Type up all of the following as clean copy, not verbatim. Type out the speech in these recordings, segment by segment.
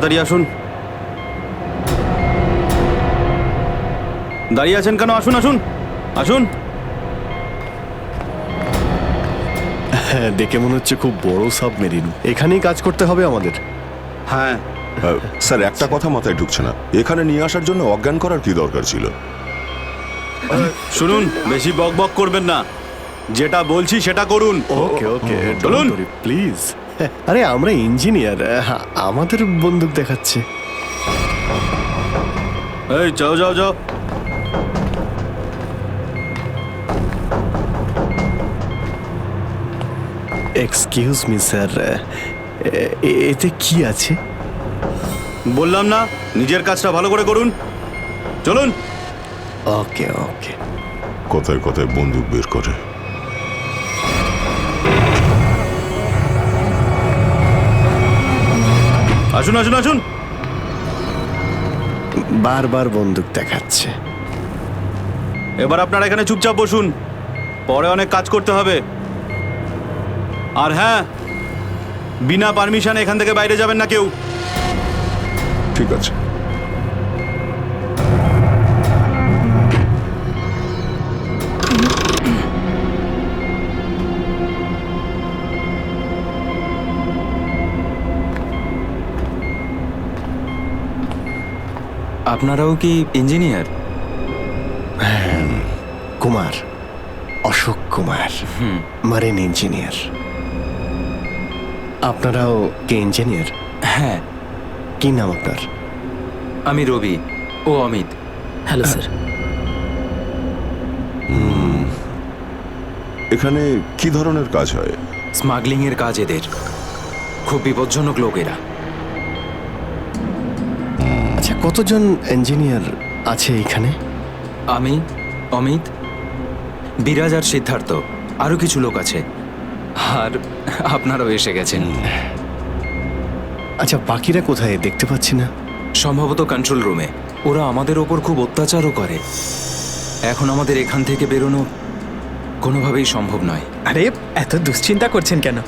তাড়াতাড়ি আসুন। দাঁড়িয়ে আছেন কেন? আসুন আসুন আসুন। হ্যাঁ, দেখে মনে হচ্ছে খুব বড় সাবমেরিন। এখানেই কাজ করতে হবে আমাদের। হ্যাঁ স্যার, একটা কথা মাথায় ঢুকছে না, এখানে নিয়ে আসার জন্য অজ্ঞান করার কি দরকার ছিল? শুনুন, বেশি বক বক করবেন না, যেটা বলছি সেটা করুন। ওকে ওকে, চলুন প্লিজ। আরে আমরা ইঞ্জিনিয়ার, আমাদের বন্দুক দেখাচ্ছে। এই যাও যাও যাও। এক্সকিউজ মি স্যার, এতে কি আছে? বললাম না, নিজের কাজটা ভালো করে করুন। চলুন। ওকে ওকে। কথায় কথায় বন্দুক বের করে। আসুন আসুন আসুন। বারবার বন্দুক দেখাচ্ছে। এবার আপনারা এখানে চুপচাপ বসুন, পরে অনেক কাজ করতে হবে। আর হ্যাঁ, বিনা পারমিশনে এখান থেকে বাইরে যাবেন না কেউ। ঠিক আছে। আপনারাও কি engineer? Kumar, Ashok Kumar, marine engineer. আপনারাও কি ইঞ্জিনিয়ার? হ্যাঁ, কি নাম আপনার? আমি রবি, ও অমিত। Hello sir. এখানে কি ধরনের কাজ হয়? স্মাগলিং এর কাজ এদের। খুব বিপজ্জনক লোক এরা। আচ্ছা, কতজন ইঞ্জিনিয়ার আছে এখানে? আমি, অমিত, বিরাজ আর সিদ্ধার্থ, আরো কিছু লোক আছে। আর আপনারাও এসে গেছেন। আচ্ছা, বাকিরা কোথায় দেখতে পাচ্ছি না? সম্ভবত কন্ট্রোল রুমে। ওরা আমাদের ওপর খুব অত্যাচারও করে। এখন আমাদের এখান থেকে বেরোনো কোনোভাবেই সম্ভব নয়। আরে এত দুশ্চিন্তা করছেন কেন?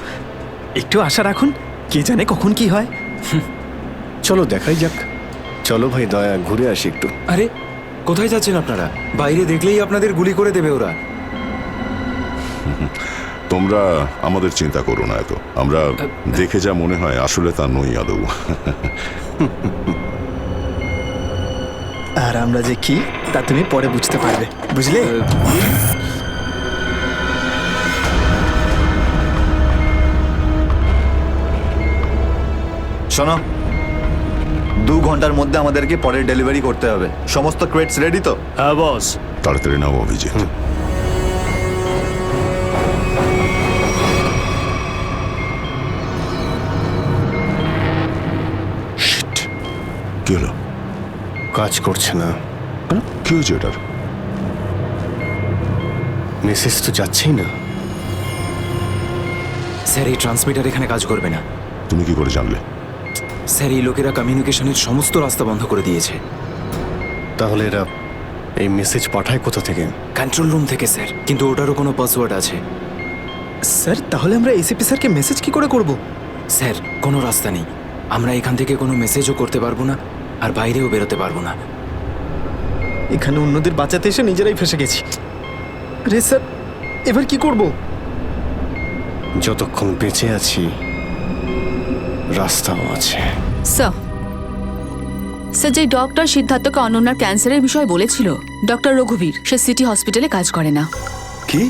একটু আশা রাখুন, কে জানে কখন কি হয়। চলো দেখাই যাক। চলো ভাই, দয়া ঘুরে আসি একটু। আরে কোথায় যাচ্ছেন আপনারা? বাইরে দেখলেই আপনাদের গুলি করে দেবে ওরা। তোমরা আমাদের চিন্তা করো না এত, আমরা দেখে যা মনে হয় আসলে তা নই আদৌ। আর আমরা যে কি তা তুমি পরে বুঝতে পারবে, বুঝলে? শোনো, 2 ঘন্টার মধ্যে আমাদেরকে পরের ডেলিভারি করতে হবে। সমস্ত ক্রেটস রেডি তো? হ্যাঁ বস। তাড়াতাড়ি নাও অভিজিৎ। শিট, কি হলো? কাজ করছে না। কি হয়েছে এটার? মেসেজ তো যাচ্ছেই না। স্যার, এই ট্রান্সমিটার এখানে কাজ করবে না। তুমি কি করে জানলে? স্যার, এই লোকেরা কমিউনিকেশনের সমস্ত রাস্তা বন্ধ করে দিয়েছে। তাহলে এরা এই মেসেজ পাঠায় কোথা থেকে? কন্ট্রোল রুম থেকে স্যার, কিন্তু ওটারও কোনো পাসওয়ার্ড আছে। স্যার, তাহলে আমরা এসিপি স্যারকে মেসেজ কি করে করব? স্যার, কোনো রাস্তা নেই। আমরা এখান থেকে কোনো মেসেজও করতে পারবো না, আর বাইরেও বেরোতে পারবো না। এখানে অন্যদের বাঁচাতে এসে নিজেরাই ফেসে গেছি। আরে স্যার, এবার কি করব? যতক্ষণ বেঁচে আছি রাস্তাও আছে। স্যার, স্যার, যে ডক্টর সিদ্ধার্থকে অনন্যার ক্যান্সারের বিষয়ে বলেছিল, ডক্টর রঘুবীর, সে সিটি হসপিটালে কাজ করে না। কি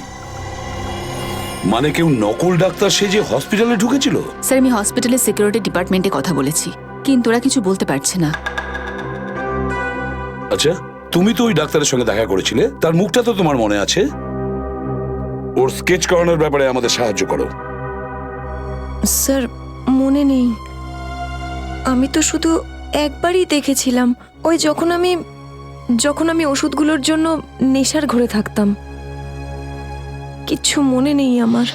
মানে? কেউ নকল ডাক্তার সেজে হসপিটালে ঢুকেছিল? স্যার, আমি হসপিটালের সিকিউরিটি ডিপার্টমেন্টে কথা বলেছি, কিন্তু ওরা কিছু বলতে পারছে না। আচ্ছা, তুমি তো ওই ডাক্তারের সঙ্গে দেখা করেছিলে, তার মুখটা তো তোমার মনে আছে। ওর স্কেচ করানোর ব্যাপারে আমাদের সাহায্য করো। স্যার, মনে নেই। আমি তো শুধু একবারই দেখেছিলাম, ওই যখন আমি ওষুধগুলোর জন্য নেশার ঘরে থাকতাম। কিচ্ছু মনে নেই আমার।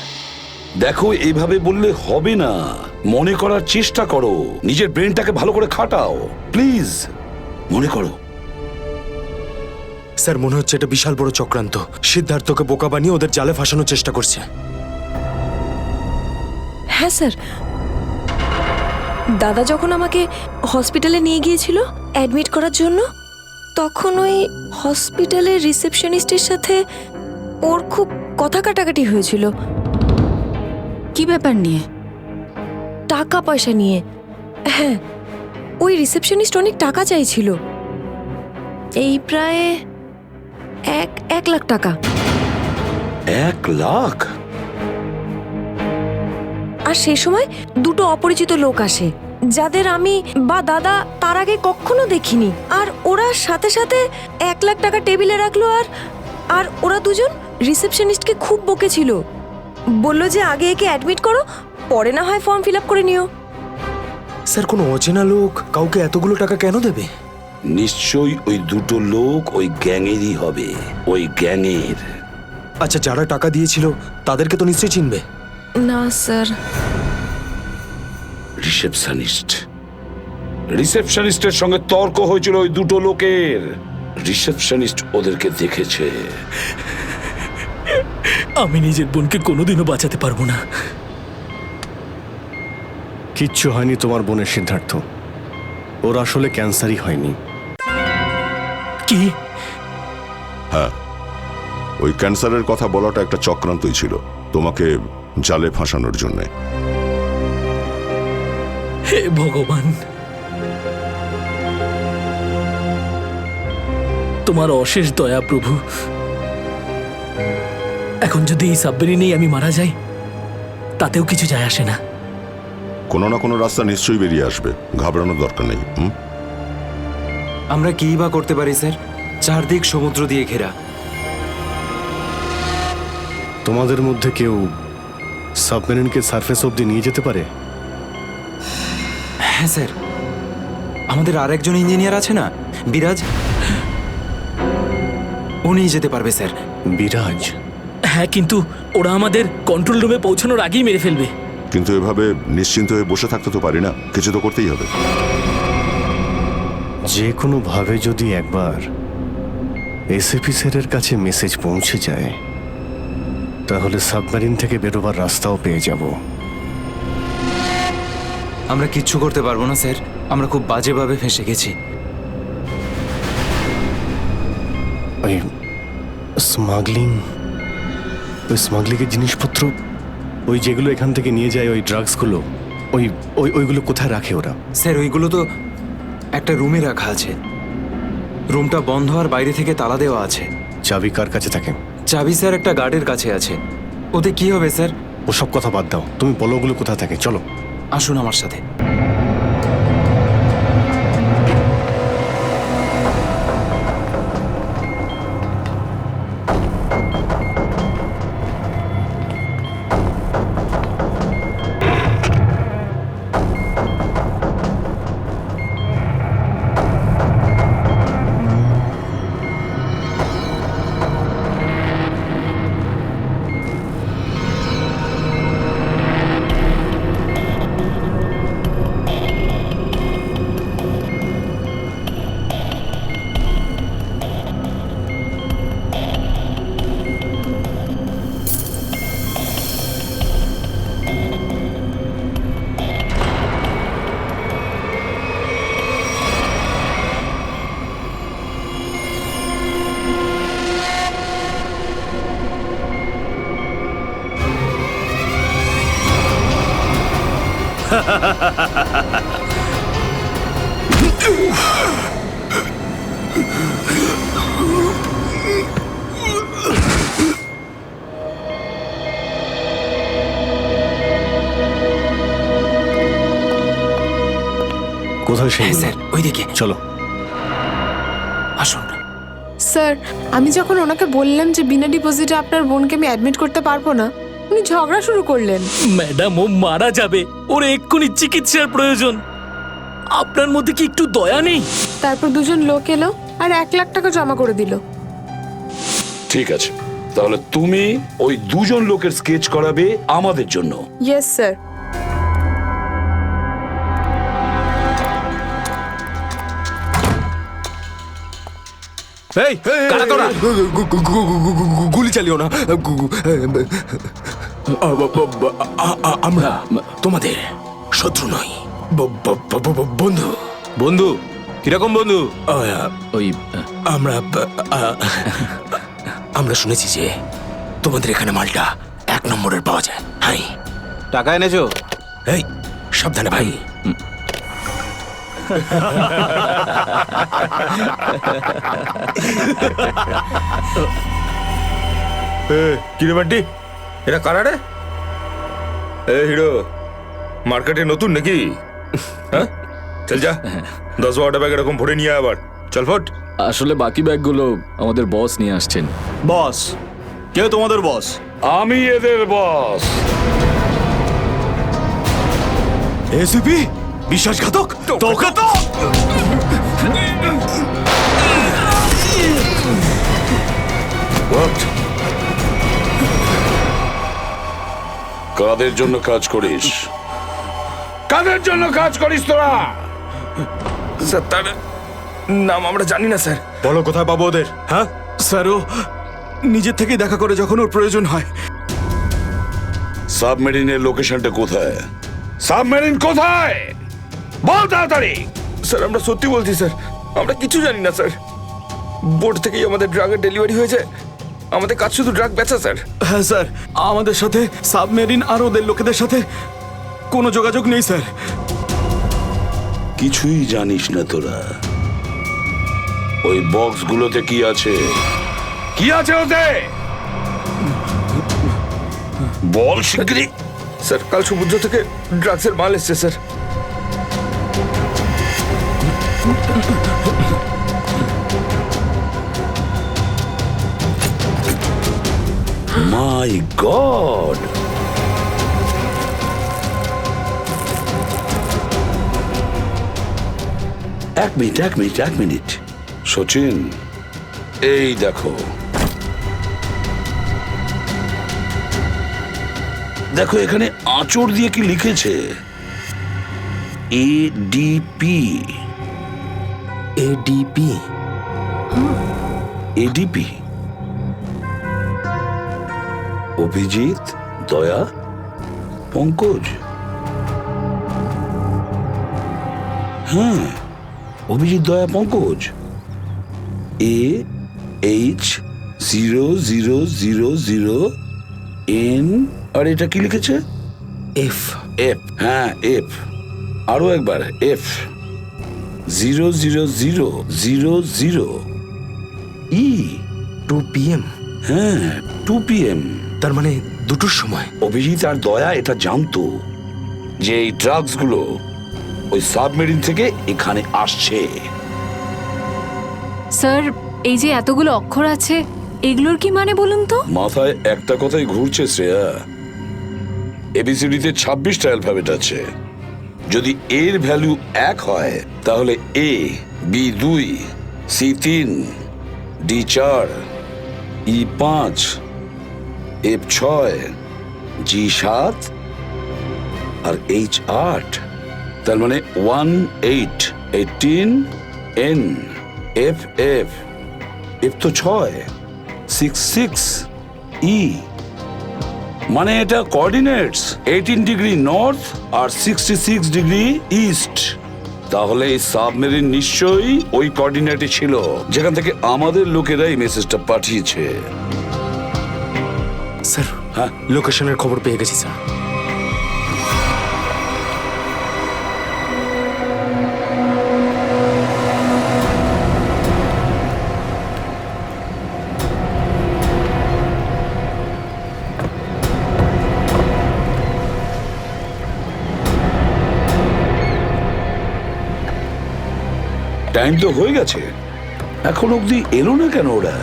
দেখো, এইভাবে বললে হবে না। মনে করার চেষ্টা করো, নিজের ব্রেনটাকে ভালো করে খাটাও প্লিজ। মনে করো। স্যার, মনে হচ্ছে এটা বিশাল বড় চক্রান্ত। সিদ্ধার্থকে বোকা বানিয়ে ওদের জালে ফাঁসানোর চেষ্টা করছে। হ্যাঁ স্যার, দাদা যখন আমাকে হসপিটালে নিয়ে গিয়েছিল অ্যাডমিট করার জন্য, তখন ওই হসপিটালের রিসেপশনিস্টের সাথে ওর খুব কথা কাটাকাটি হয়েছিল কি ব্যাপার নিয়ে? টাকা পয়সা নিয়ে। হ্যাঁ, ওই রিসেপশনিস্ট অনেক টাকা চাইছিল, এই প্রায় 1 লাখ টাকা। 1 লাখ? আর সেই সময় দুটো অপরিচিত লোক আসে, যাদের আমি বা দাদা তার আগে কখনো দেখিনি। আর ওরা সাথে সাথে 1 লাখ টাকা টেবিলে রাখলো। আর ওরা দুজন রিসেপশনিস্টকে খুব বকেছিল, বলল যে আগে একে অ্যাডমিট করো, পরে না হয় ফর্ম ফিল আপ করে নিও। স্যার, কোনো অচেনা লোক কাউকে এতগুলো টাকা কেন দেবে? নিশ্চয়ই ওই দুটো লোক ওই গ্যাংয়েরই হবে, ওই গ্যাংয়ের। আচ্ছা, যারা টাকা দিয়েছিল তাদেরকে তো নিশ্চয়ই চিনবে। না স্যার। রিসেপশনিস্টের সঙ্গে তর্ক হয়েছিল ওই দুটো লোকের। রিসেপশনিস্ট ওদেরকে দেখেছে। আমি নিজের বোনকে কোনোদিনও বাঁচাতে পারবো না। কিচ্ছু হয়নি তোমার বোনের, সিদ্ধার্থ। ওর আসলে ক্যান্সারই হয়নি। কি? হ্যাঁ, ওই ক্যান্সারের কথা বলাটা একটা চক্রান্তই ছিল, তোমাকে জালে ফাঁসানোর জন্যে। হে ভগবান, তোমার অশেষ দয়া প্রভু। এখন যদি এই সাবমেরিনেই আমি মারা যাই, তাতেও কিছু যায় আসে না। কোনো না কোনো রাস্তা নিশ্চয়ই বেরিয়ে আসবে, ঘাবড়ানোর দরকার নেই। আমরা কি বা করতে পারি স্যার? চারদিক সমুদ্র দিয়ে ঘেরা। তোমাদের মধ্যে কেউ সাবমেরিনকে সারফেস অবধি নিয়ে যেতে পারে? হ্যাঁ স্যার, আমাদের আরেকজন ইঞ্জিনিয়ার আছে না, বিরাজ, ও নিয়ে যেতে পারবে স্যার। বিরাজ? হ্যাঁ, কিন্তু ওরা আমাদের কন্ট্রোল রুমে পৌঁছানোর আগেই মেরে ফেলবে। কিন্তু এভাবে নিশ্চিন্ত হয়ে বসে থাকতে তো পারি না, কিছু তো করতেই হবে। যে কোনোভাবে যদি একবার এসএপি স্যারের কাছে মেসেজ পৌঁছে যায়, তাহলে সাবমেরিন থেকে বেরোবার রাস্তাও পেয়ে যাব। আমরা কিচ্ছু করতে পারবো না স্যার, আমরা খুব বাজেভাবে ফেঁসে গেছি। ওই স্মাগলিংয়ের জিনিসপত্র, ওই যেগুলো এখান থেকে নিয়ে যায়, ওই ড্রাগসগুলো, ওইগুলো কোথায় রাখে ওরা? স্যার, ওইগুলো তো একটা রুমে রাখা আছে। রুমটা বন্ধ আর বাইরে থেকে তালা দেওয়া আছে। চাবি কার কাছে থাকে? চাবি স্যার একটা গার্ডের কাছে আছে। ওতে কি হবে স্যার? ওসব কথা বাদ দাও, তুমি বলো ওগুলো কোথায় থাকে। চলো, আসুন আমার সাথে। কোথায় সেই? স্যার ওইদিকে চলো, আসুন। স্যার, আমি যখন ওনাকে বললাম যে বিনা ডিপোজিটে আপনার বোনকে আমি অ্যাডমিট করতে পারবো না, উনি ঝগড়া শুরু করলেন। ম্যাডাম, ও মারা যাবে, ওর এক্ষুনি চিকিৎসার প্রয়োজন। আপনার মধ্যে কি একটু দয়া নেই? তারপর দুজন লোক এলো আর 1 লাখ টাকা জমা করে দিল। ঠিক আছে, তাহলে তুমি ওই দুজন লোকের স্কেচ করাবে আমাদের জন্য। Yes sir. এই, কারা তোরা? গুলি চালিও না। আমরা তোমাদের শত্রু নই। বন্ধু বন্ধু কিরকম বন্ধু? আমরা শুনেছি যে তোমাদের এখানে মালটা 1 নম্বরের পাওয়া যায়। হাই, টাকা এনেছো? এই সাবধানে ভাই। কিরে বান্টি, এটা কারা রে? এ হিরো, মার্কেটে নতুন নাকি? হ্যাঁ, চল যা 10-12টা ব্যাগ এরকম ভরে নিয়ে আবার চল ফট। আসলে বাকি ব্যাগগুলো আমাদের বস নিয়ে আসছেন। বস? কে তোমাদের বস? আমি এদের বস। এসিপি বিশ্বাসঘাতক, তোকে তো What? কাদের জন্য কাজ করিস? কাদের জন্য কাজ করিস তোরা? স্যার, তার নাম আমরা জানি না স্যার। বলো কোথায় পাবো ওদের? হ্যাঁ স্যার, ও নিজের থেকেই দেখা করে যখন ওর প্রয়োজন হয়। সাবমেরিনের লোকেশনটা কোথায়? সাবমেরিন কোথায়? বল তাড়াতাড়ি। স্যার, আমরা সত্যি বলছি স্যার, আমরা কিছু জানি না স্যার। বোর্ড থেকেই আমাদের ড্রাগের ডেলিভারি হয়েছে। আমাদের কাজ শুধু ড্রাগ বেচা স্যার। হ্যাঁ স্যার, আমাদের সাথে সাবমেরিন আর ওদের লোকেদের সাথে কোনো যোগাযোগ নেই স্যার। কিছুই জানিস না তোরা? ওই বক্সগুলোতে কি আছে? কি আছে ওতে? বল শিগগিরই। স্যার, কাল সমুদ্র থেকে ড্রাগসের মাল এসছে স্যার। মাই গড! এক মিনিট সচিন, এই দেখো দেখো এখানে আঁচড় দিয়ে কি লিখেছে? এডিপি। এডিপি? এডিপি অভিজিৎ, দয়া, পঙ্কজ। হ্যাঁ, অভিজিৎ, দয়া, পঙ্কজ। AH0000N। আর এটা কি লিখেছে? এফ। এফ, হ্যাঁ এফ। আরো একবার এফ। 00000E। 2 PM? হ্যাঁ, 2 PM। তার মানে 2টোর সময়। অভিজিৎ আর দয়া এটা জানতো যে এই ড্রাগসগুলো ওই সাবমেরিন থেকে এখানে আসছে। স্যার, এই যে এতগুলো অক্ষর আছে, এগুলোর কি মানে বলুন তো? মাথায় একটা কথাই ঘুরছে শ্রেয়া। এবিসিডিতে 26টা অ্যালফাবেট আছে। যদি এর ভ্যালু 1 হয় তাহলে A, B 2, C 3, D 4, E 5, F 6, G 7 R H 8। তার মানে 1 8 18 N F F F তো 6 6 6 E। মানে এটা কোঅর্ডিনেটস 18 ডিগ্রি নর্থ আর 66 ডিগ্রি ইস্ট। তাহলে এই সাবমেরিন নিশ্চয়ই ওই কোঅর্ডিনেটে ছিল যেখান থেকে আমাদের লোকেরা এই মেসেজটা পাঠিয়েছে। স্যার, হ্যাঁ, লোকেশনের খবর পেয়ে গেছি স্যার। টাইম তো হয়ে গেছে, এখন অবধি এলো না কেন ওরা?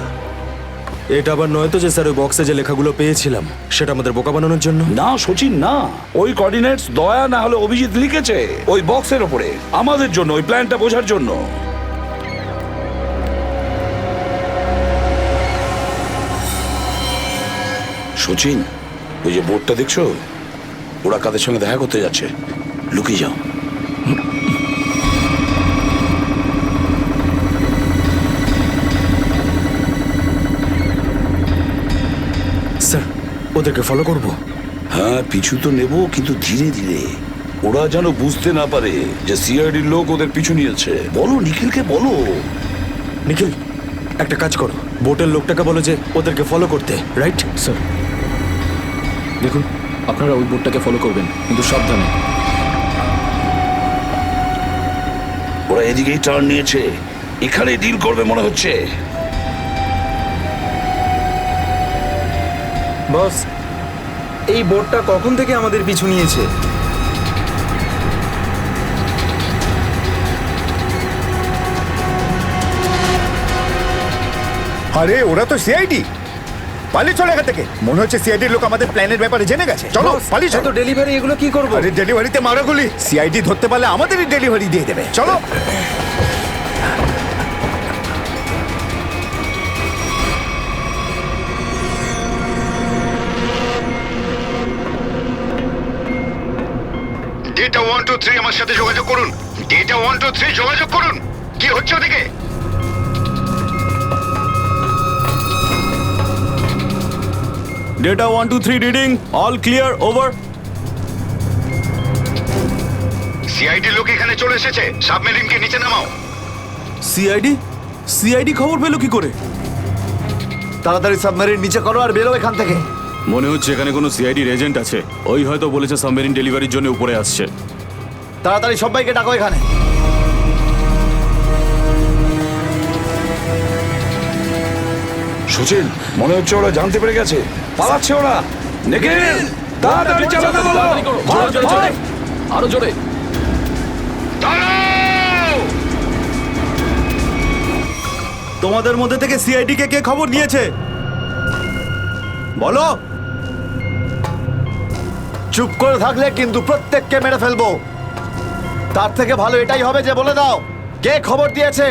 এটা আবার নয় তো যে স্যার ওই বক্সে যে লেখাগুলো পেয়েছিলাম সেটা আমাদের বোকা বানানোর জন্য? না সচিন, না। ওই কোঅর্ডিনেটস দয়া না হলে অভিজিৎ লিখেছে ওই বক্সের ওপরে আমাদের জন্য, ওই প্ল্যানটা বোঝার জন্য। সচিন, ওই যে বোর্ডটা দেখছো, ওরা কাদের সঙ্গে দেখা করতে যাচ্ছে। লুকিয়ে যাও। স্যার, ওদেরকে ফলো করব? হ্যাঁ, পিছু তো নেব, কিন্তু ধীরে ধীরে। ওরা যেন বুঝতে না পারে যে সিআইডির লোক ওদের পিছু নিয়েছে। বলো নিখিলকে বলো। নিখিল একটা কাজ করো, বোটের লোকটাকে বলো যে ওদেরকে ফলো করতে, রাইট? স্যার দেখুন, আপনারা ওই বোটটাকে ফলো করবেন, কিন্তু সাবধানে। ওরা এদিকেই টার্ন নিয়েছে, এখানে ডিল করবে মনে হচ্ছে। বস, এই বোটটা কখন থেকে আমাদের পিছু নিয়েছে? আরে ওরা তো সিআইডি, পালিয়ে চলে এখান থেকে। মনে হচ্ছে সিআইডির লোক আমাদের প্ল্যানের ব্যাপারে জেনে গেছে। চলো পালিয়ে চলো। ডেলিভারি এগুলো কি করবো? আরে ডেলিভারিতে মারাগুলি, সিআইডি ধরতে পারলে আমাদেরই ডেলিভারি দিয়ে দেবে। চলো। ডেটা 123 আমার সাথে যোগাযোগ করুন। ডেটা 123 যোগাযোগ করুন। কি হচ্ছে ওদিকে? Data 123 reading, all clear, over. CID লোক এখানে চলে এসেছে, সাবমেরিনকে নিচে নামাও। সিআইডি খবর পেলো কি করে? তাড়াতাড়ি সাবমেরিন নিচে করো আর বেরো এখান থেকে। মনে হচ্ছে এখানে কোনো সিআইডির এজেন্ট আছে, ওই হয়তো বলেছে সাবমেরিন ডেলিভারির জন্য উপরে আসছে। তাড়াতাড়ি সবাইকে ডাকো এখানে। সুচিল, মনে হচ্ছে ওরা জানতে পেরে গেছে, পালাচ্ছে ওরা। নিখিল তাড়াতাড়ি চালাতে বলো। আরো জোরে। তোমাদের মধ্যে থেকে সিআইডি কে খবর নিয়েছে বলো। চুপ করে থাকলে কিন্তু প্রত্যেককে মেরে ফেলবো। তার থেকে ভালো এটাই হবে যে বলে দাও কে খবর দিয়েছে।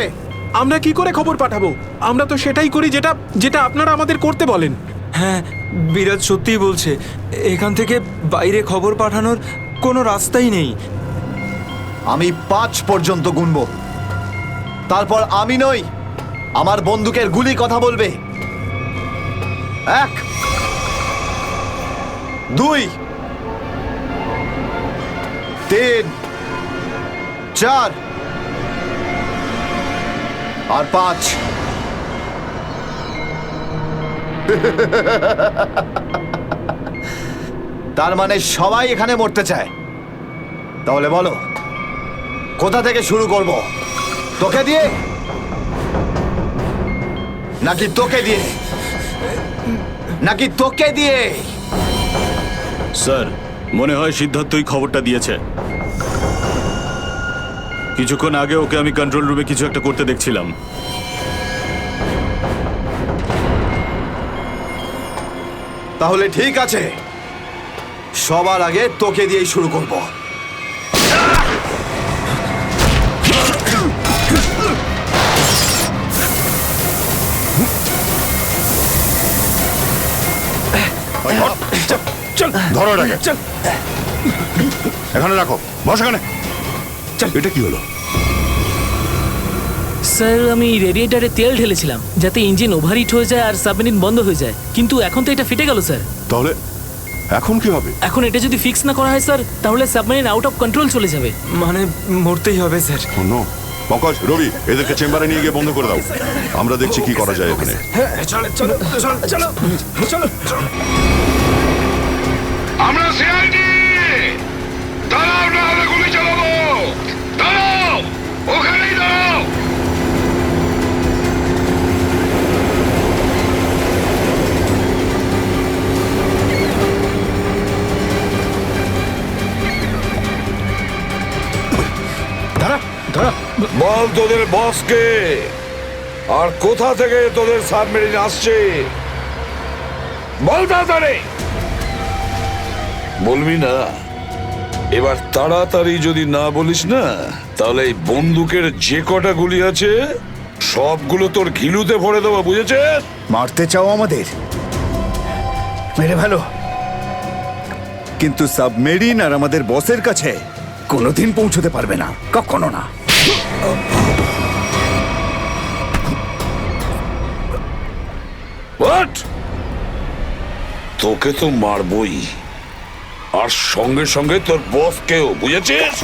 আমরা কি করে খবর পাঠাবো? আমরা তো সেটাই করি যেটা যেটা আপনারা আমাদের করতে বলেন। হ্যাঁ, বিরাজ সত্যিই বলছে, এখান থেকে বাইরে খবর পাঠানোর কোনো রাস্তাই নেই। আমি 5 পর্যন্ত গুনবো, তারপর আমি নই, আমার বন্দুকের গুলি কথা বলবে। 1 2 3 4 আর 5। তার মানে সবাই এখানে মরতে চায়। তাহলে বলো কোথা থেকে শুরু করব? তোকে দিয়ে নাকি তোকে দিয়ে? নাকি তোকে দিয়ে? স্যার, মনে হয় সিদ্ধার্থই খবরটা দিয়েছে। কিছুক্ষণ আগে ওকে আমি কন্ট্রোল রুমে কিছু একটা করতে দেখছিলাম। তাহলে ঠিক আছে, সবার আগে তোকে দিয়েই শুরু করব। ধরো এটাকে, এখানে রাখো, বস এখানে। এটা কি হলো? স্যার, আমি রেডিয়েটারে তেল ঢেলেছিলাম যাতে ইঞ্জিন ওভারহিট হয়ে যায় আর সাবমেরিন বন্ধ হয়ে যায়, কিন্তু এখন তো এটা ফেটে গেল স্যার। তাহলে এখন কি হবে? এখন এটা যদি ফিক্স না করা হয় স্যার, তাহলে সাবমেরিন আউট অফ কন্ট্রোল চলে যাবে। মানে মরতেই হবে স্যার। নো, পঙ্কজ, রবি, এদেরকে চেম্বারে নিয়ে গিয়ে বন্ধ করে দাও। আমরা দেখছি কি করা যায় এখানে। আমরা সিআইডি, দাঁড়াও না হলে গুলি চালাবো। দাঁড়াও, ওখানেই দাঁড়াও। বল তোদের বসকে, আর কোথা থেকে তোদের সাবমেরিন আসছে বল তাড়াতাড়ি। বলবি না? এবার তাড়াতাড়ি যদি না বলিস না, তাহলে এই বন্দুকের যে কটা গুলি আছে সবগুলো তোর ঘিলুতে ভরে দেবো, বুঝেছেন? মারতে চাও আমাদের? মেরে ভালো, কিন্তু সাবমেরিন আর আমাদের বসের কাছে কোনোদিন পৌঁছতে পারবে না, কখনো না। হোয়াট? তোকে তো মারবই, আর সঙ্গে সঙ্গে তোর বসকেও, বুঝেছিস?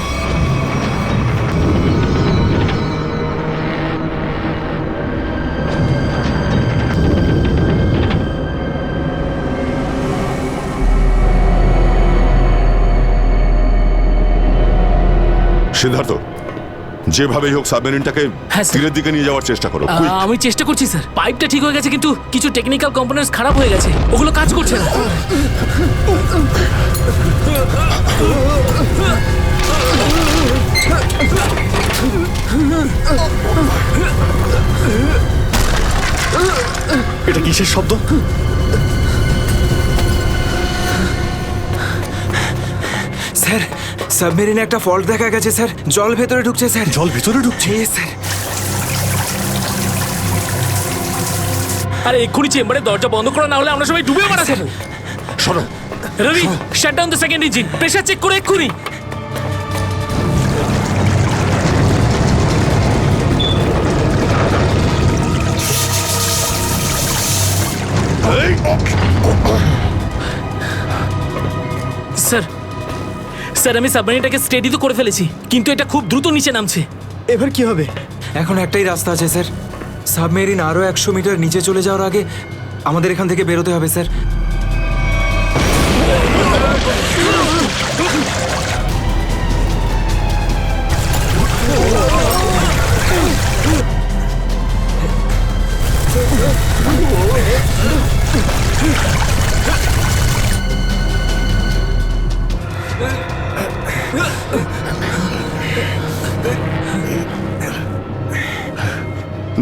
সিদ্ধার্থ, যেভাবেই হোক সাবমেরিনটাকে হ্যাঁ, স্যার। তীরের দিকে নিয়ে যাওয়ার চেষ্টা করো। quick! আমি চেষ্টা করছি স্যার। পাইপটা ঠিক হয়ে গেছে কিন্তু কিছু টেকনিক্যাল কম্পোনেন্টস খারাপ হয়ে গেছে, ওগুলো কাজ করছে না। এটা কিসের শব্দ? স্যার, সাবমেরিনে একটা ফল্ট দেখা গেছে স্যার। জল ভেতরে ঢুকছে স্যার। জল ভিতরে ঢুকছে? স্যার। আরে এক্ষুনি চেম্বারে দরজা বন্ধ করা, না হলে আমরা সবাই ডুবে মারা যাবো। সরো Ravi, shut down the second engine, pressure check করে এক্ষুনি। স্যার, স্যার আমি সাবমেরিনটাকে স্টেডি তো করে ফেলেছি, কিন্তু এটা খুব দ্রুত নিচে নামছে। এবার কি হবে? এখন একটাই রাস্তা আছে স্যার। সাবমেরিন আরো 100 মিটার নিচে চলে যাওয়ার আগে আমাদের এখান থেকে বেরোতে হবে স্যার।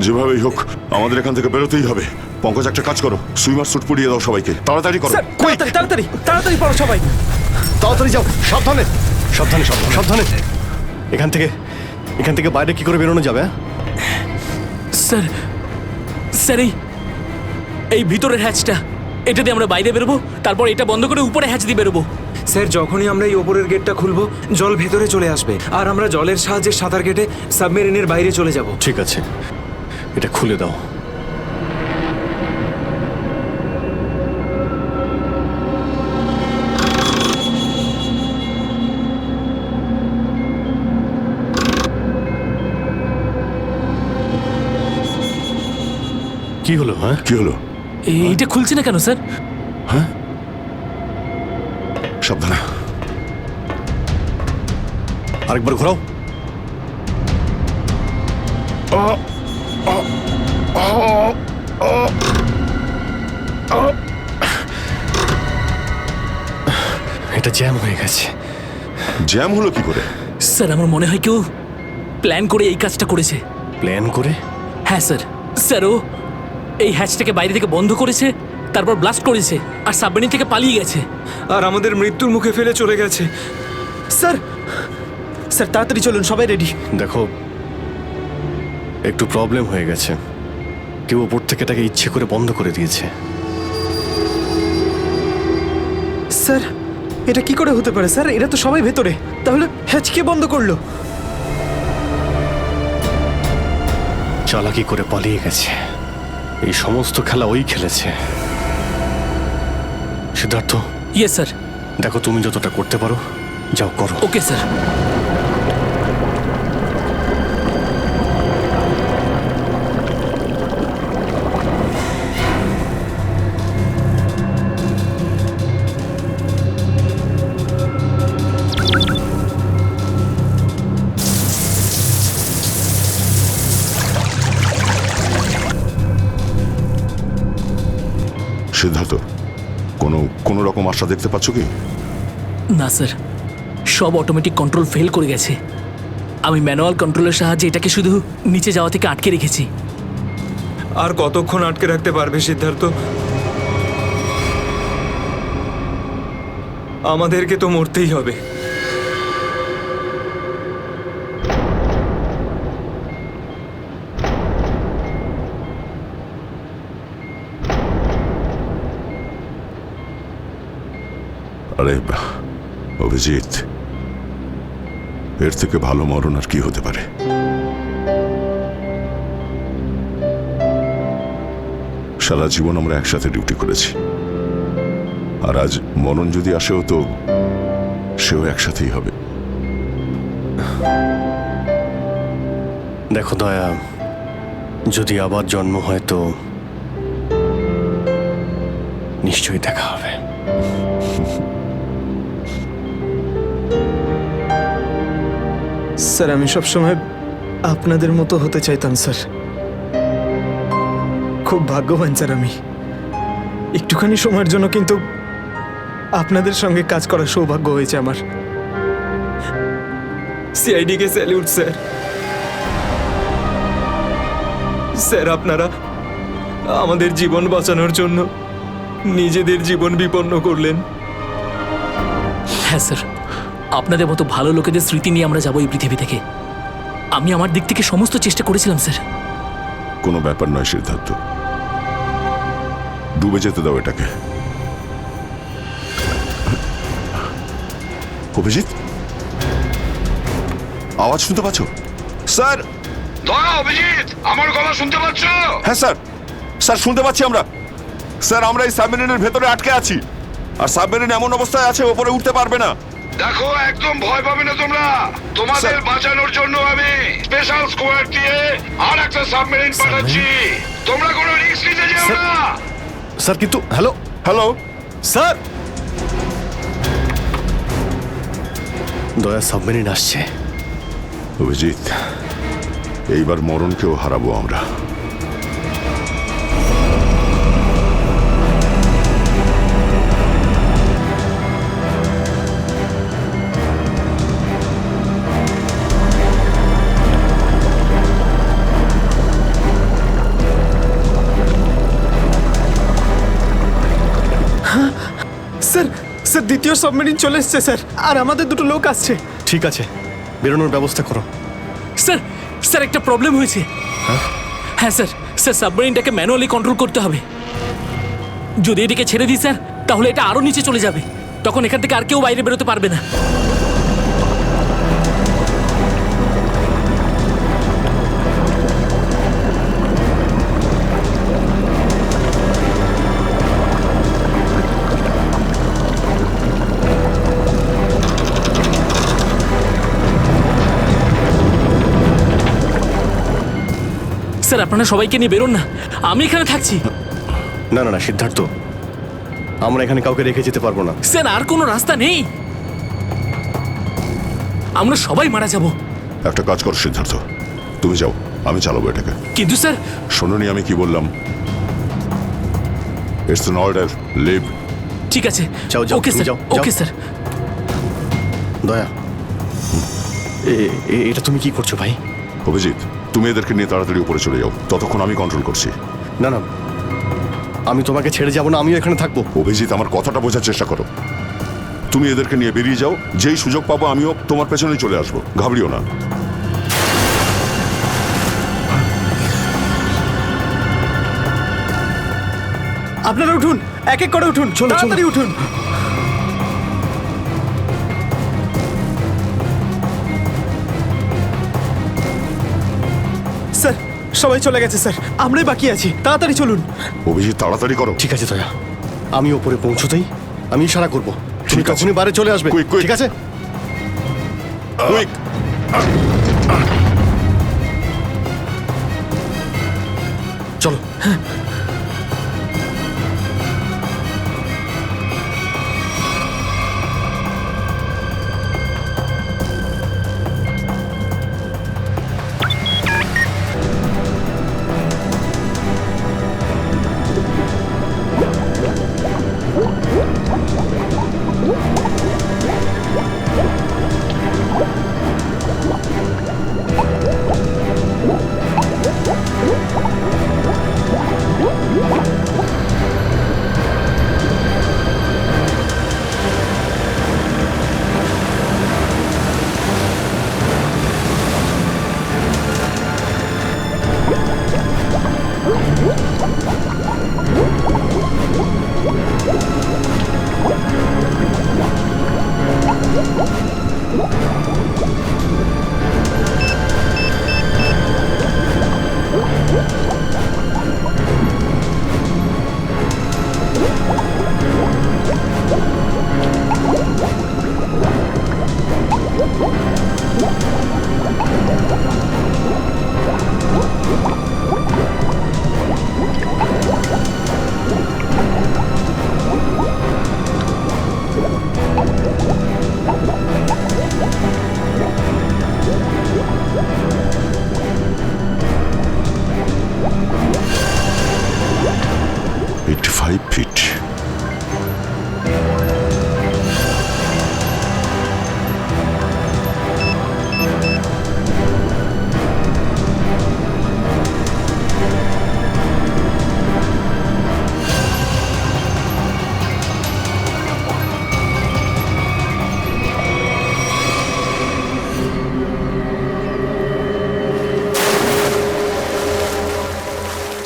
যেভাবেই হোক আমাদের এখান থেকে বেরোতেই হবে। পঙ্কজ, একটা কাজ করো, সুইমার স্যুট পরিয়ে দাও সবাইকে। তাড়াতাড়ি করো। তাড়াতাড়ি তাড়াতাড়ি তাড়াতাড়ি পড়ো সবাই। তাড়াতাড়ি যাও, সাবধানে সাবধানে সাবধানে সাবধানে। এখান থেকে বাইরে কি করে বেরোনো যাবে? স্যার, স্যার এই ভিতরের হ্যাচটা, এটা দিয়ে আমরা বাইরে বেরোবো, তারপর এটা বন্ধ করে উপরে হ্যাচ দিয়ে বেরোবো। স্যার, যখনই আমরা এই ওপরের গেটটা খুলবো জল ভেতরে চলে আসবে, আর আমরা জলের সাহায্যে সাঁতার কেটে সাবমেরিনের বাইরে চলে যাব। ঠিক আছে, এটা খুলে দাও। কি হলো? হ্যাঁ, কি হলো? এইটা খুলছে না কেন স্যার? হ্যাঁ, সাবধানে। আরেকবার ঘোরাও। এটা জ্যাম হয়ে গেছে। জ্যাম হলো কি করে? স্যার আমার মনে হয় কেউ প্ল্যান করে এই কাজটা করেছে। প্ল্যান করে? হ্যাঁ স্যার। স্যার ও এই হ্যাচটাকে বাইরে থেকে বন্ধ করেছে, তারপর ব্লাস্ট করেছে আর সাবমেরিন থেকে পালিয়ে গেছে, আর আমাদের মৃত্যুর মুখে ফেলে চলে গেছে। স্যার, স্যার তাড়াতাড়ি চলুন, সবাই রেডি। দেখো, একটু প্রবলেম হয়ে গেছে। কেউ ওপর থেকে তাকে ইচ্ছে করে বন্ধ করে দিয়েছে। স্যার, এটা কি করে হতে পারে? স্যার এরা তো সবাই ভেতরে, তাহলে হ্যাচ কে বন্ধ করলো? চালাকি করে পালিয়ে গেছে। এই সমস্ত খেলা ওই খেলেছে। সিদ্ধার্থ। Yes sir. দেখো, তুমি যতটা করতে পারো যাও করো। Okay sir. সিদ্ধার্থ, কোনো রকম আশা দেখতে পাচ্ছ কি? না স্যার, সব অটোমেটিক কন্ট্রোল ফেল করে গেছে। আমি ম্যানুয়াল কন্ট্রোলের সাহায্যে এটাকে শুধু নিচে যাওয়া থেকে আটকে রেখেছি। আর কতক্ষণ আটকে রাখতে পারবে সিদ্ধার্থ? আমাদেরকে তো মরতেই হবে। আরে অভিজিৎ, এর থেকে ভালো মরণ আর কি হতে পারে? সারা জীবন আমরা একসাথে ডিউটি করেছি, আর আজ মরণ যদি আসেও তো সেও একসাথেই হবে। দেখো দয়া, যদি আবার জন্ম হয় তো নিশ্চয়ই দেখা হবে। স্যার আমি সবসময় আপনাদের মতো হতে চাইতাম স্যার। খুব ভাগ্যবান স্যার আমি, একটুখানি সময়ের জন্য কিন্তু আপনাদের সঙ্গে কাজ করার সৌভাগ্য হয়েছে আমার। সিআইডি কে স্যালিউট স্যার। স্যার আপনারা আমাদের জীবন বাঁচানোর জন্য নিজেদের জীবন বিপন্ন করলেন। হ্যাঁ স্যার, আপনাদের মতো ভালো লোকেদের স্মৃতি নিয়ে আমরা যাবো এই পৃথিবী থেকে। আমি আমার দিক থেকে সমস্ত চেষ্টা করেছিলাম স্যার। কোনো ব্যাপার নয় সিদ্ধার্থ, ডুবে যেতে দাও এটাকে। অভিজিৎ, আওয়াজ শুনতে পাচ্ছ? স্যার, দয়া, অভিজিৎ, আমার গলা শুনতে পাচ্ছ? হ্যাঁ স্যার, স্যার শুনতে পাচ্ছি আমরা। স্যার আমরা এই সাবমেরিনের ভেতরে আটকে আছি, আর সাবমেরিন এমন অবস্থায় আছে ওপরে উঠতে পারবে না। দেখো, একদম ভয় পাবে না তোমরা। তোমাদের বাঁচানোর জন্য আমি স্পেশাল স্কোয়াড দিয়ে আর একটা সাবমেরিন পাঠাচ্ছি। তোমরা কোনো রিস্ক নিতে যেও না। স্যার কিন্তু হ্যালো হ্যালো স্যার, দয়া সাবমেরিন আসছে। অভিজিৎ, এইবার মরণকেও হারাবো আমরা। স্যার স্যার দ্বিতীয় সাবমেরিন চলে এসছে স্যার, আর আমাদের দুটো লোক আসছে। ঠিক আছে, বেরোনোর ব্যবস্থা করো। স্যার, স্যার একটা প্রবলেম হয়েছে। হ্যাঁ স্যার, স্যার সাবমেরিনটাকে ম্যানুয়ালি কন্ট্রোল করতে হবে। যদি এটাকে ছেড়ে দিই স্যার, তাহলে এটা আরো নিচে চলে যাবে। তখন এখান থেকে আর কেউ বাইরে বেরোতে পারবে না। স্যার আপনারা সবাইকে নিয়ে বেরোন না, আমি এখানে থাকছি। না না না সিদ্ধার্থ, আমরা এখানে কাউকে রেখে যেতে পারবো না। স্যার আর কোনো রাস্তা নেই, আমরা সবাই মারা যাব। একটা কাজ করো সিদ্ধার্থ, তুমি যাও, আমি চালাবো এটাকে। কিন্তু স্যার, শোনোনি আমি কি বললাম? It's an order, leave. ঠিক আছে, যাও যাও, ওকে তুমি স্যার, যাও, ওকে যাও। স্যার। দয়া, এটা তুমি কি করছো ভাই? অভিজিৎ, তুমি এদেরকে নিয়ে তাড়াতাড়ি উপরে চলে যাও, ততক্ষণ আমি কন্ট্রোল করছি। না না, আমি তোমাকে ছেড়ে যাবো না, আমিও এখানে থাকবো। অভিজিৎ, আমার কথাটা বোঝার চেষ্টা করো। তুমি এদেরকে নিয়ে বেরিয়ে যাও, যেই সুযোগ পাবো আমিও তোমার পেছনেই চলে আসবো, ঘাবড়িও না। আপনারা উঠুন, এক এক করে উঠুন, তাড়াতাড়ি উঠুন। স্যার সবাই চলে গেছে স্যার, আমরাই বাকি আছি, তাড়াতাড়ি চলুন। অভিজিৎ তাড়াতাড়ি করো। ঠিক আছে দয়া, আমি ওপরে পৌঁছতেই আমি ইশারা করবো, তুমি তখনই বাইরে চলে আসবে। ঠিক আছে? কুইক। চলো।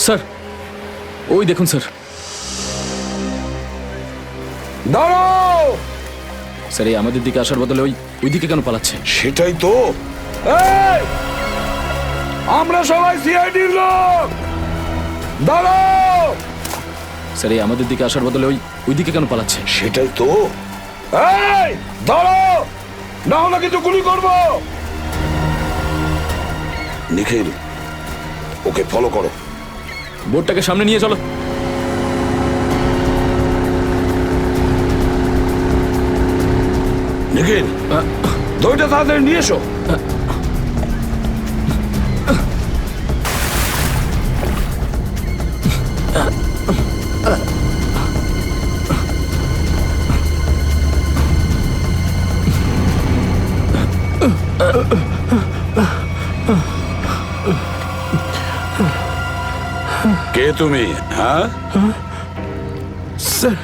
স্যার ওই দেখুন স্যার। দাঁড়াও! স্যার এই আমাদের দিকে আসার বদলে ওই দিকে কেন পালাচ্ছে? সেটাই তো। এই! আমরা সবাই সিআইডির লোক। দাঁড়াও! স্যার এই আমাদের দিকে আসার বদলে ওই দিকে কেন পালাচ্ছে? সেটাই তো। এই! দাঁড়াও! না হলে কিন্তু গুলি করব। নিখিল, ওকে ফলো করো। বোর্ডটাকে সামনে নিয়ে চলো। নিখিল, দইটা তাড়াতাড়ি নিয়ে এসো। কে তুমি? হ্যাঁ স্যার,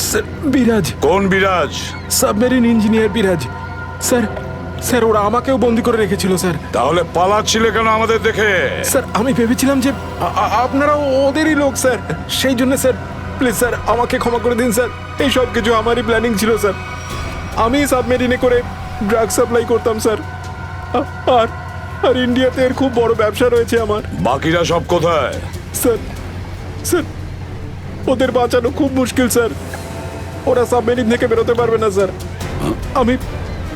স্যার বিরাজ। কোন বিরাজ? সাবমেরিন ইঞ্জিনিয়ার বিরাজ। স্যার, স্যার ওরা আমাকেও বন্দি করে রেখেছিল স্যার। তাহলে পালাচ্ছিলে কেন আমাদের দেখে? স্যার আমি ভেবেছিলাম যে আপনারা ওদেরই লোক স্যার, সেই জন্য স্যার প্লিজ স্যার আমাকে ক্ষমা করে দিন স্যার। এই সব কিছু আমারই প্ল্যানিং ছিল স্যার। আমি সাবমেরিনে করে ড্রাগ সাপ্লাই করতাম স্যার, আর আর ইন্ডিয়াতে এর খুব বড় ব্যবসা রয়েছে আমার। বাকিরা সব কোথায়? স্যার, স্যার ওদের বাঁচানো খুব মুশকিল স্যার। ওরা সাবমেরিন থেকে বেরোতে পারবে না স্যার।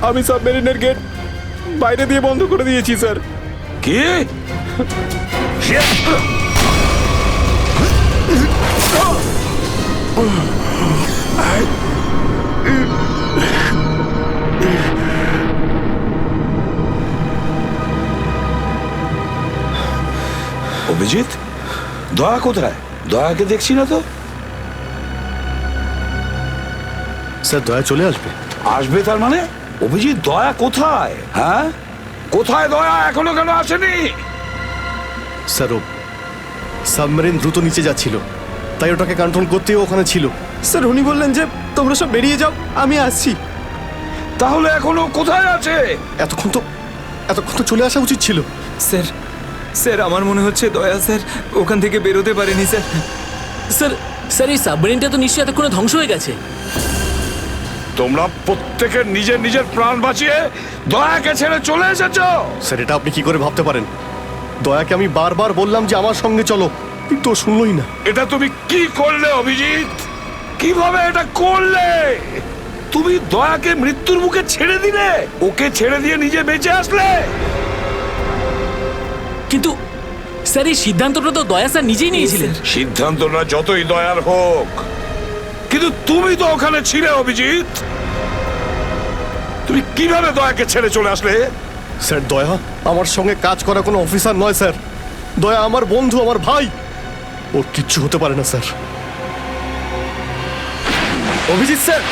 আমি সাবমেরিনের গেট বাইরে দিয়ে বন্ধ করে দিয়েছি স্যার। কি? অভিজিৎ, দয়া কোথায়? দয়াকে দেখছি না তো। স্যার দয়া চলে আসবে। আসবে তার মানে? অভিজিৎ, দয়া কোথায়? হ্যাঁ, কোথায় দয়া? এখনো কেন আসেনি? স্যার ও সাবমেরিন দ্রুত নিচে যাচ্ছিল, তাই ওটাকে কন্ট্রোল করতেই ওখানে ছিল। স্যার উনি বললেন যে তোমরা সব বেরিয়ে যাও, আমি আসছি। তাহলে এখনো কোথায় আছে? এতক্ষণ তো চলে আসা উচিত ছিল। স্যার, স্যার আমার মনে হচ্ছে দয়া স্যার ওখান থেকে বেরোতে পারেনি স্যার। স্যার স্যার এই সাবমেরিনটা তো নিশ্চয়ই এতক্ষণে ধ্বংস হয়ে গেছে। তোমরা প্রত্যেকে নিজের নিজের প্রাণ বাঁচিয়ে দয়াকে ছেড়ে চলে এসেছো। স্যার এটা আপনি কি করে ভাবতে পারেন? দয়াকে আমি বারবার বললাম যে আমার সঙ্গে চলো, কিন্তু ও শুনলই না। এটা তুমি কি করলে অভিজিৎ? কিভাবে এটা করলে? তুমি দয়াকে মৃত্যুর মুখে ছেড়ে দিলে, ওকে ছেড়ে দিয়ে নিজে বেঁচে আসলে। কিন্তু স্যার এই সিদ্ধান্তটা তো দয়া স্যার নিজেই নিয়েছিলেন। সিদ্ধান্তটা যতই দয়ার হোক, কিন্তু তুমি তো ওখানে ছিলে অভিজিৎ। তুমি কিভাবে দয়াকে ছেড়ে চলে আসলে? স্যার দয়া আমার সঙ্গে কাজ করা কোনো অফিসার নয় স্যার। দয়া আমার বন্ধু, আমার ভাই। ওর কিচ্ছু হতে পারে না স্যার। অভিজিৎ স্যার,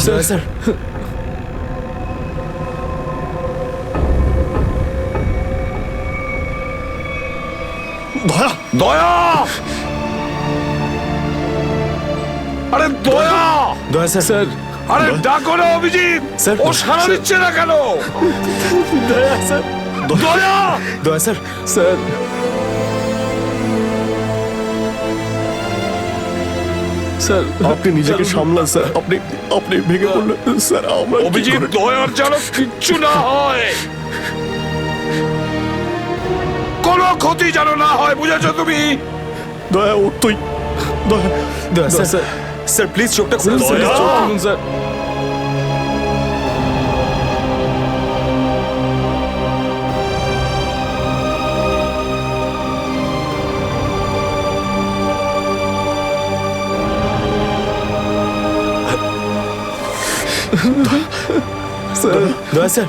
স্যার দয়া দয়া, আরে দয়া, দয়া স্যার আরে ডাকো না অভিজিৎ, স্যার, ও সাড়া দিচ্ছে না কেন? দয়া স্যার দয়া, দয়া স্যার স্যার স্যার আপনি নিজেকে সামলান স্যার। আপনি আপনি ভেঙে পড়লেন স্যার। আমরা কি অভিজিৎ, করে- দয়ার যেন কিচ্ছু না হয়, কোনো ক্ষতি যেন না হয়, বুঝেছো তুমি? দয়া ওর তুই দয়া দয়া স্যার স্যার স্যার প্লিজ চোখটা খুলুন স্যার দয়া! চোখ খুলুন স্যার স্যার দয়া স্যার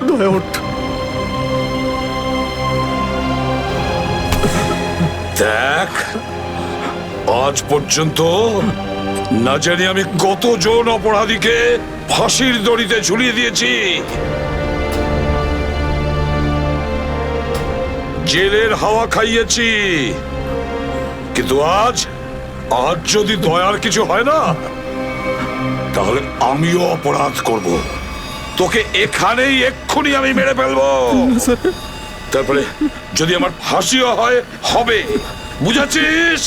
দয়া ওঠ। দেখ, আজ পর্যন্ত না জানি আমি কতজন অপরাধীকে ফাঁসির দড়িতে ঝুলিয়ে দিয়েছি, জেলের হাওয়া খাইয়েছি, কিন্তু আজ যদি দয়ার কিছু হয় না, তাহলে আমিও অপরাধ করব, তোকে এখানেই এক্ষুনি আমি মেরে ফেলবো। তারপরে যদি আমার ফাঁসিও হয়, হবে, বুঝেছিস?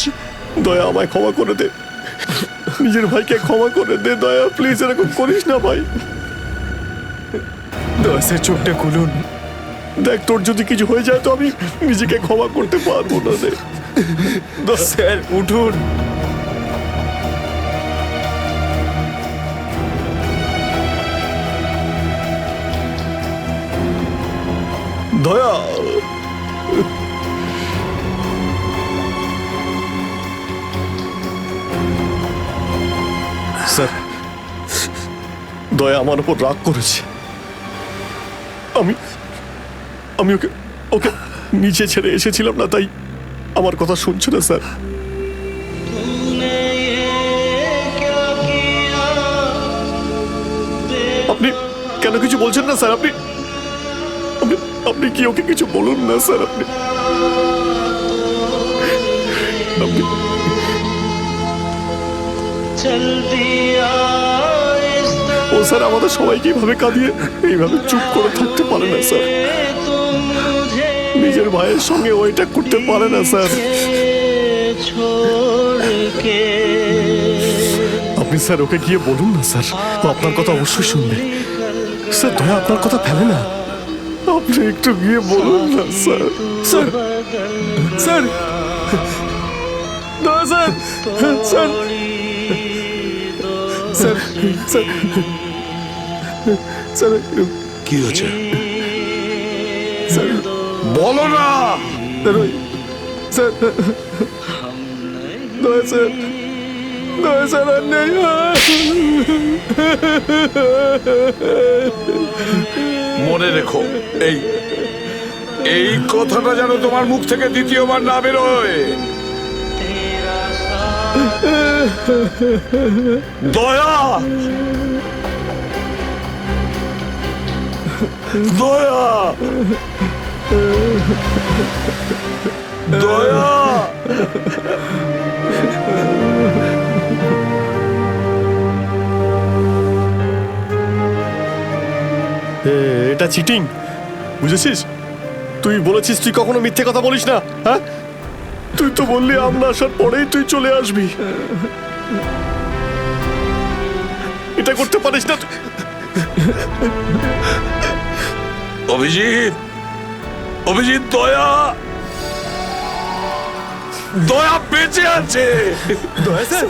দয়া আমায় ক্ষমা করে দে, নিজের ভাইকে ক্ষমা করে দে। দয়া প্লিজ এরকম করিস না ভাই। দয়া স্যার চোখটা খুলুন। দেখ তোর যদি কিছু হয়ে যায় তো আমি নিজেকে ক্ষমা করতে পারবো না রে। স্যার উঠুন। দয়া স্যার, দয়া আমার উপর রাগ করেছে। আমি আমি ওকে ওকে নিচে ছেড়ে এসেছিলাম না, তাই আমার কথা শুনছে না স্যার। আপনি কেন কিছু বলছেন না স্যার? আপনি আপনি আপনি কি ওকে কিছু বলুন না স্যার? আপনি আপনি ও স্যার আমাদের সবাইকে এইভাবে কাঁদিয়ে এইভাবে চুপ করে থাকতে পারে না স্যার। নিজের ভাইয়ের সঙ্গে ও এটা করতে পারে না স্যার। আপনি স্যার ওকে গিয়ে বলুন না স্যার, ও আপনার কথা অবশ্যই শুনবে। স্যার দয়া আপনার কথা ফেলে না, আপনি একটু গিয়ে বলুন না স্যার। স্যার স্যার দয়া sir sir sir sir sir কি হয়েছে স্যার বলো না। স্যার দয়া স্যার দয়া স্যার আর নেই। মনে রেখো, এই এই কথাটা যেন তোমার মুখ থেকে দ্বিতীয়বার না বেরোয়। দয়া, দয়া, দয়া। এটা চিটিং, বুঝেছিস? তুই বলেছিস তুই কখনো মিথ্যে কথা বলিস না। হ্যাঁ, তুই তো বললি আমরা আসার পরেই তুই চলে আসবি। এটা করতে পারিস না। অভিজিৎ, অভিজিৎ, দয়া, দয়া বেঁচে আছে। দয়া স্যার